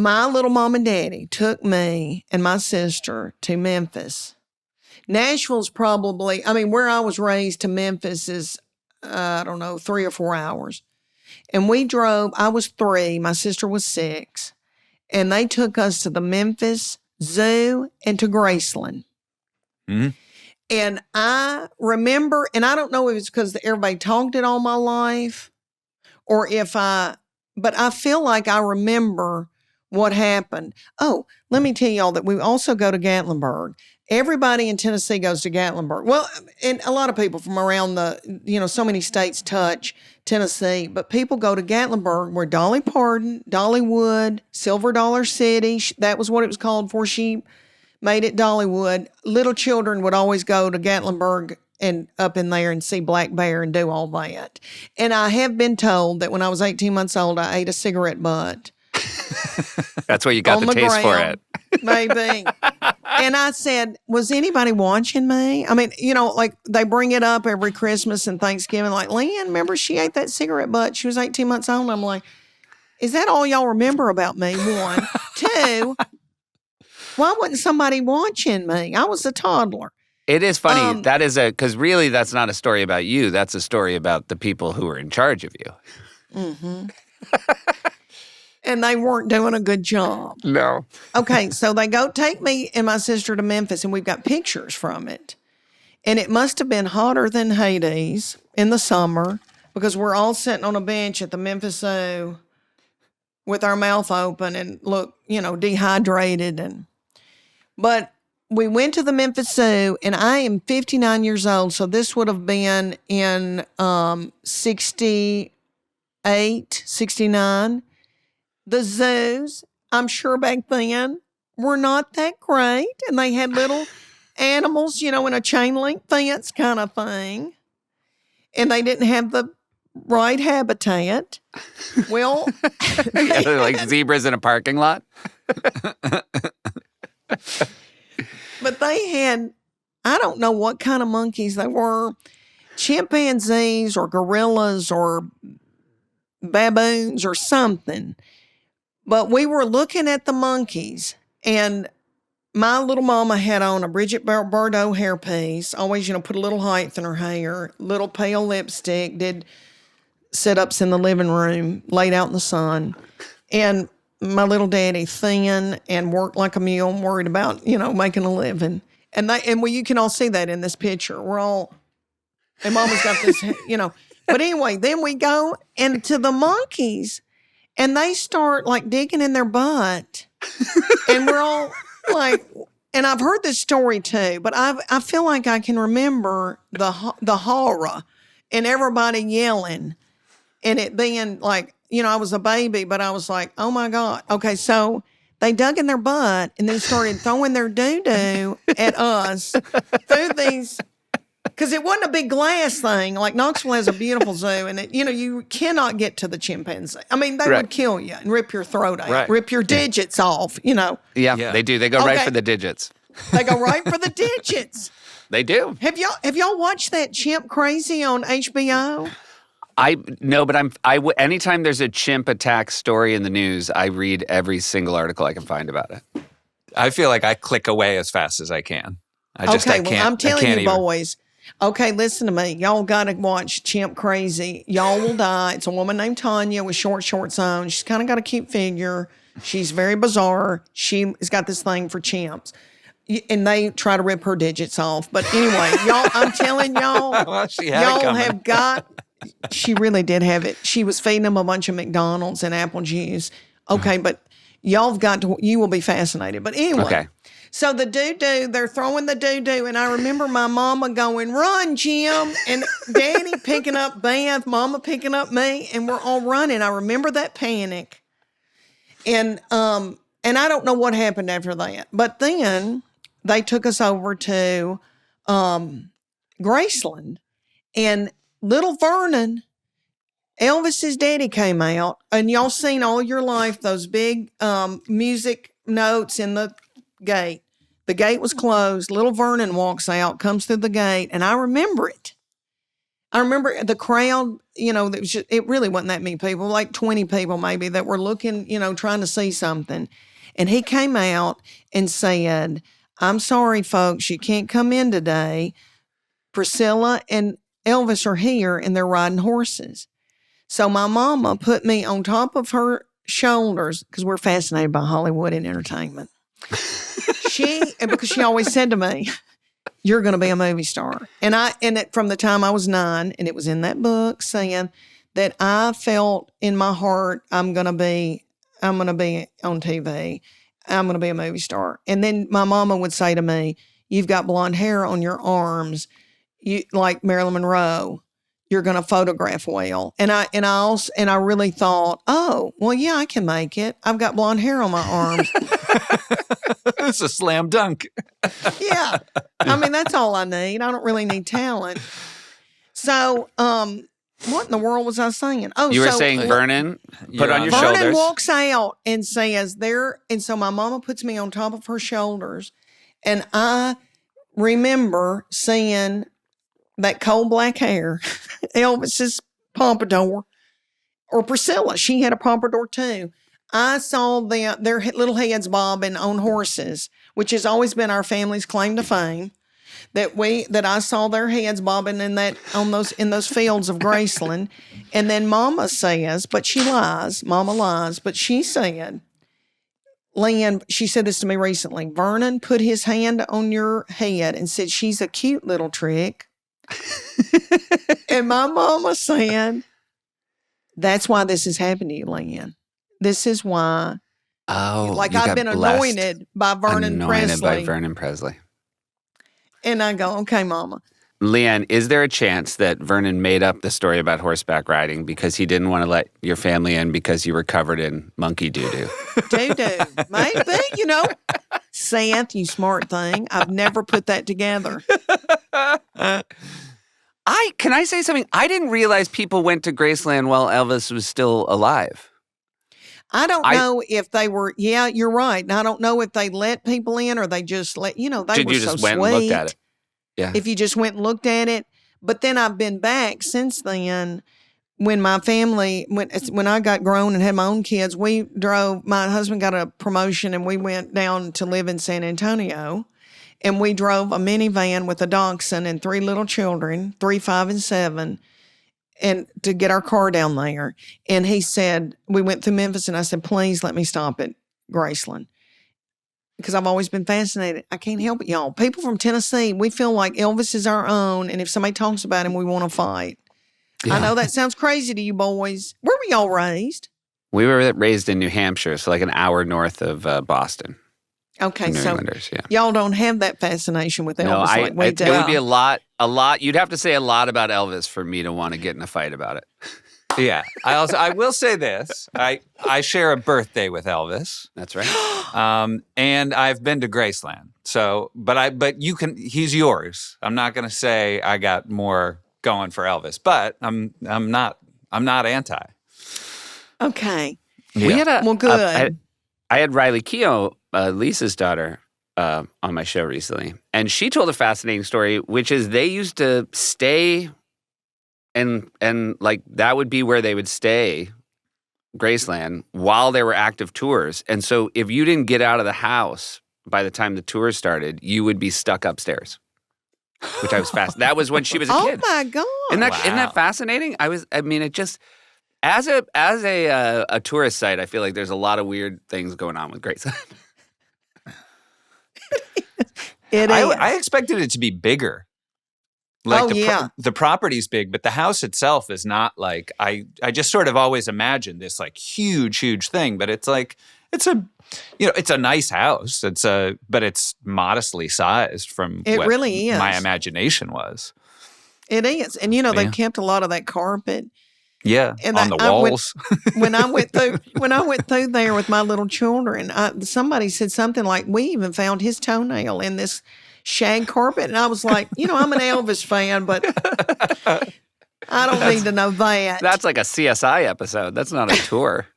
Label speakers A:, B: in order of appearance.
A: my little mom and daddy took me and my sister to Memphis. Nashville's probably, where I was raised to Memphis is, 3 or 4 hours. And we drove, I was 3, my sister was 6, and they took us to the Memphis Zoo and to Graceland.
B: Mm-hmm.
A: And I remember, and I don't know if it's because everybody talked it all my life or but I feel like I remember what happened. Oh, let me tell y'all that we also go to Gatlinburg. Everybody in Tennessee goes to Gatlinburg. Well, and a lot of people from around so many states touch Tennessee, but people go to Gatlinburg where Dolly Parton, Dollywood, Silver Dollar City, that was what it was called before she made it Dollywood. Little children would always go to Gatlinburg and up in there and see Black Bear and do all that. And I have been told that when I was 18 months old, I ate a cigarette butt.
B: That's where you got the taste for it.
A: Maybe. And I said, was anybody watching me? Like they bring it up every Christmas and Thanksgiving. Like, Leanne, remember she ate that cigarette butt? She was 18 months old. I'm like, is that all y'all remember about me? 1. 2, why wasn't somebody watching me? I was a toddler.
B: It is funny. Because really that's not a story about you. That's a story about the people who were in charge of you.
A: Mm-hmm. And they weren't doing a good job.
B: No.
A: Okay, so they go take me and my sister to Memphis, and we've got pictures from it. And it must have been hotter than Hades in the summer because we're all sitting on a bench at the Memphis Zoo with our mouth open and look, dehydrated. But we went to the Memphis Zoo, and I am 59 years old, so this would have been in 68, 69. The zoos, I'm sure back then, were not that great. And they had little animals, in a chain link fence kind of thing. And they didn't have the right habitat. Well,
B: like zebras in a parking lot.
A: But they had, I don't know what kind of monkeys they were, chimpanzees or gorillas or baboons or something. But we were looking at the monkeys, and my little mama had on a Bridget Bardot hairpiece, always, put a little height in her hair, little pale lipstick, did sit-ups in the living room, laid out in the sun. And my little daddy, thin and worked like a mule, worried about, making a living. And you can all see that in this picture. And Mama's got this, But anyway, then we go into the monkeys, and they start like digging in their butt. And we're all like, and I've heard this story too, but I feel like I can remember the horror and everybody yelling and it being like, I was a baby, but I was like, oh my God. Okay, so they dug in their butt and then started throwing their doo-doo at us through these. Because it wasn't a big glass thing. Like Knoxville has a beautiful zoo, and you cannot get to the chimpanzee. They would kill you and rip your throat out, rip your digits off.
B: Yeah, they do. They go right for the digits.
A: They go right for the digits.
B: They do.
A: Have y'all watched that Chimp Crazy on HBO?
B: No, but anytime there's a chimp attack story in the news, I read every single article I can find about it.
C: I feel like I click away as fast as I can. I can't.
A: I'm telling you,
C: even.
A: boys. Okay, listen to me. Y'all got to watch Chimp Crazy. Y'all will die. It's a woman named Tanya with shorts on. She's kind of got a cute figure. She's very bizarre. She's got this thing for chimps. And they try to rip her digits off. But anyway, y'all, I'm telling y'all,
C: well, y'all
A: have got, she really did have it. She was feeding them a bunch of McDonald's and apple juice. Okay, but y'all have got to, you will be fascinated. But anyway.
B: Okay.
A: So the doo-doo, they're throwing the doo-doo, and I remember my mama going, run, Jim, and Daddy picking up Beth, Mama picking up me, and we're all running. I remember that panic. And I don't know what happened after that. But then they took us over to Graceland, and little Vernon, Elvis's daddy came out, and y'all seen all your life those big music notes in the gate. The gate was closed. Little Vernon walks out, comes through the gate, and I remember it. I remember the crowd, it really wasn't that many people, like 20 people maybe, that were looking, trying to see something. And he came out and said, I'm sorry, folks, you can't come in today. Priscilla and Elvis are here and they're riding horses. So my mama put me on top of her shoulders because we're fascinated by Hollywood and entertainment. Because she always said to me, you're going to be a movie star. From the time I was 9, and it was in that book saying that I felt in my heart, I'm going to be on TV. I'm going to be a movie star. And then my mama would say to me, you've got blonde hair on your arms, you like Marilyn Monroe. You're going to photograph well. And I really thought, oh, well, yeah, I can make it. I've got blonde hair on my arms.
C: It's a slam dunk.
A: Yeah. I mean, that's all I need. I don't really need talent. So, what in the world was I saying? Oh,
B: you were saying Vernon put on your
A: Vernon
B: shoulders.
A: walks out and says there, and so my mama puts me on top of her shoulders, and I remember seeing that coal black hair, Elvis's pompadour, or Priscilla. She had a pompadour too. I saw their little heads bobbing on horses, which has always been our family's claim to fame. That I saw their heads bobbing in those fields of Graceland. And then Mama says, but she lies. Mama lies, but she said, Leanne, she said this to me recently. Vernon put his hand on your head and said, she's a cute little trick. And my mama said, that's why this has happened to you, Leanne. This is why.
B: Oh,
A: I've been anointed by Vernon
B: Presley.
A: And I go, okay, Mama.
B: Leanne, is there a chance that Vernon made up the story about horseback riding because he didn't want to let your family in because you were covered in monkey doo-doo?
A: Doo-doo. Maybe, Seth, you smart thing. I've never put that together.
B: Can I say something? I didn't realize people went to Graceland while Elvis was still alive.
A: I don't know if they were, yeah, you're right. And I don't know if they let people in or they just let, they were so sweet.
B: You just went and looked at it? Yeah.
A: If you just went and looked at it. But then I've been back since then when my family, when I got grown and had my own kids, my husband got a promotion and we went down to live in San Antonio. And we drove a minivan with a dachshund and 3 little children, 3, 5, and 7, and to get our car down there. And he said, we went through Memphis, and I said, please let me stop at Graceland. Because I've always been fascinated. I can't help it, y'all. People from Tennessee, we feel like Elvis is our own, and if somebody talks about him, we want to fight. Yeah. I know that sounds crazy to you boys. Where were y'all raised?
B: We were raised in New Hampshire, so like an hour north of Boston.
A: Okay, so y'all don't have that fascination with Elvis like we do.
B: It would be a lot. You'd have to say a lot about Elvis for me to want to get in a fight about it.
C: Yeah. I will say this. I share a birthday with Elvis.
B: That's right.
C: And I've been to Graceland. So, but he's yours. I'm not going to say I got more going for Elvis, but I'm not anti.
A: Okay.
B: Yeah.
A: Good.
B: I had Riley Keough, Lisa's daughter, on my show recently. And she told a fascinating story, which is they used to stay and like that would be where they would stay, Graceland, while there were active tours. And so if you didn't get out of the house by the time the tour started, you would be stuck upstairs, which I was fascinated. That was when she was a kid.
A: Oh, my God.
B: Isn't that fascinating? It just... As a tourist site, I feel like there's a lot of weird things going on with Graceland.
A: It is.
C: I expected it to be bigger. The property's big, but the house itself is not like I just sort of always imagined this like huge thing, but it's like it's a nice house. But it's modestly sized from what
A: really is.
C: My imagination was.
A: It is. And they kept a lot of that carpet.
C: Yeah, and on the walls.
A: When I went through there with my little children, somebody said something like, "We even found his toenail in this shag carpet," and I was like, I'm an Elvis fan, but I don't need to know that.
B: That's like a CSI episode. That's not a tour.